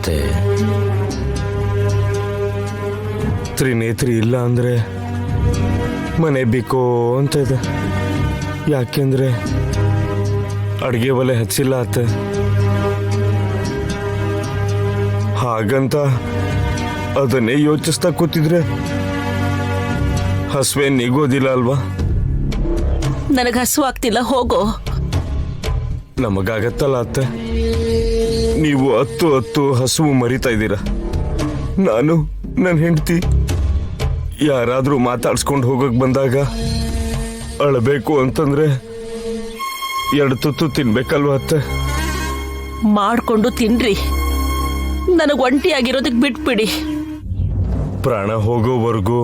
ಅತ್ತೆ. ತ್ರಿನೇತ್ರಿ ಇಲ್ಲ ಅಂದ್ರೆ ಮನೆ ಬೇಕೋ ಅಂತ ಇದೆ. ಯಾಕೆಂದ್ರೆ ಅಡಿಗೆ ಒಲೆ ಹಚ್ಚಿಲ್ಲ ಅತ್ತೆ. ಹಾಗಂತ ಅದನ್ನೇ ಯೋಚಿಸ್ತಾ ಕೂತಿದ್ರೆ ಹಸುವೆ ನಿಗೋದಿಲ್ಲ ಅಲ್ವಾ? ನನಗೆ ಹಸು ಆಗ್ತಿಲ್ಲ, ಹೋಗೋ. ನಮಗಾಗತ್ತಲ್ಲ ಅತ್ತೆ. ನೀವು ಹತ್ತು ಹಸುವು ಮರಿತಾ ಇದ್ದೀರಾ. ನಾನು ನನ್ನ ಹೆಂಡತಿ ಯಾರಾದ್ರೂ ಮಾತಾಡ್ಸ್ಕೊಂಡು ಹೋಗಕ್ ಬಂದಾಗ ಅಳಬೇಕು ಅಂತಂದ್ರೆ 2 ತುತ್ತು ತಿನ್ಬೇಕಲ್ವ ಅತ್ತೆ? ಮಾಡ್ಕೊಂಡು ತಿನ್ರಿ, ನನಗೆ ಒಂಟಿಯಾಗಿರೋದಕ್ಕೆ ಬಿಟ್ಬಿಡಿ. ಪ್ರಾಣ ಹೋಗೋವರೆಗೂ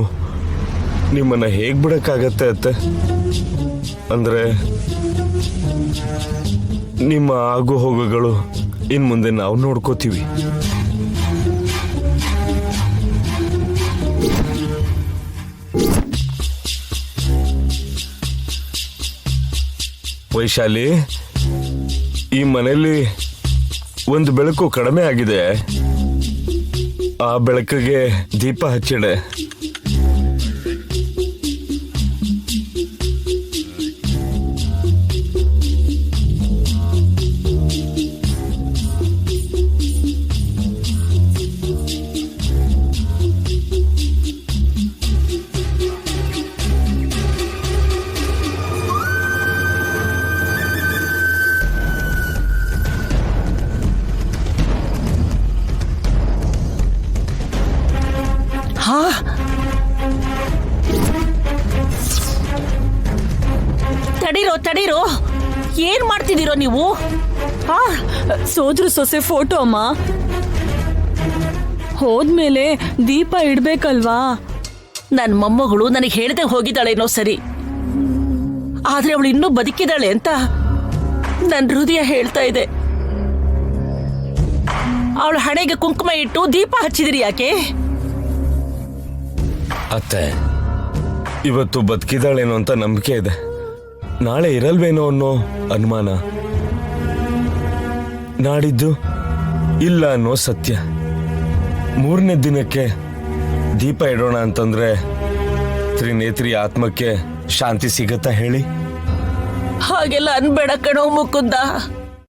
ನಿಮ್ಮನ್ನ ಹೇಗ್ ಬಿಡಕ್ಕಾಗತ್ತೆ ಅತ್ತೆ? ಅಂದ್ರೆ ನಿಮ್ಮ ಆಗು ಹೋಗುಗಳು ಇನ್ ಮುಂದೆ ನಾವು ನೋಡ್ಕೋತೀವಿ. ವೈಶಾಲಿ, ಈ ಮನೆಯಲ್ಲಿ ಒಂದು ಬೆಳಕು ಕಡಿಮೆ ಆಗಿದೆ. ಆ ಬೆಳಕಿಗೆ ದೀಪ ಹಚ್ಚಿಡೆ. ಹಾ, ತಡೀರೋ, ಏನ್ ಮಾಡ್ತಿದ್ದೀರೋ ನೀವು? ಹಾ, ಸೋದ್ರ ಸೊಸೆ ಫೋಟೋ ಅಮ್ಮ. ಹೋದ್ಮೇಲೆ ದೀಪ ಇಡ್ಬೇಕಲ್ವಾ? ನನ್ ಮೊಮ್ಮಗಳು ನನಗೆ ಹೇಳ್ದೆ ಹೋಗಿದ್ದಾಳೇನೋ ಸರಿ, ಆದ್ರೆ ಅವಳು ಇನ್ನೂ ಬದುಕಿದ್ದಾಳೆ ಅಂತ ನನ್ ಹೃದಯ ಹೇಳ್ತಾ ಇದೆ. ಅವಳ ಹಣೆಗೆ ಕುಂಕುಮ ಇಟ್ಟು ದೀಪ ಹಚ್ಚಿದಿರಿ ಯಾಕೆ? ಅತ್ತೆ, ಇವತ್ತು ಬದುಕಿದಾಳೇನೋ ಅಂತ ನಂಬಿಕೆ ಇದೆ, ನಾಳೆ ಇರಲ್ವೇನೋ ಅನ್ನೋ ಅನುಮಾನ. ನಾಡಿದ್ದು ಇಲ್ಲ ಅನ್ನೋ ಸತ್ಯ. 3ನೇ ದಿನಕ್ಕೆ ದೀಪ ಇಡೋಣ ಅಂತಂದ್ರೆ ತ್ರಿನೇತ್ರಿ ಆತ್ಮಕ್ಕೆ ಶಾಂತಿ ಸಿಗತ್ತಾ ಹೇಳಿ? ಹಾಗೆಲ್ಲ ಅನ್ಬೇಡ ಕಣೋ ಮುಕುಂದ.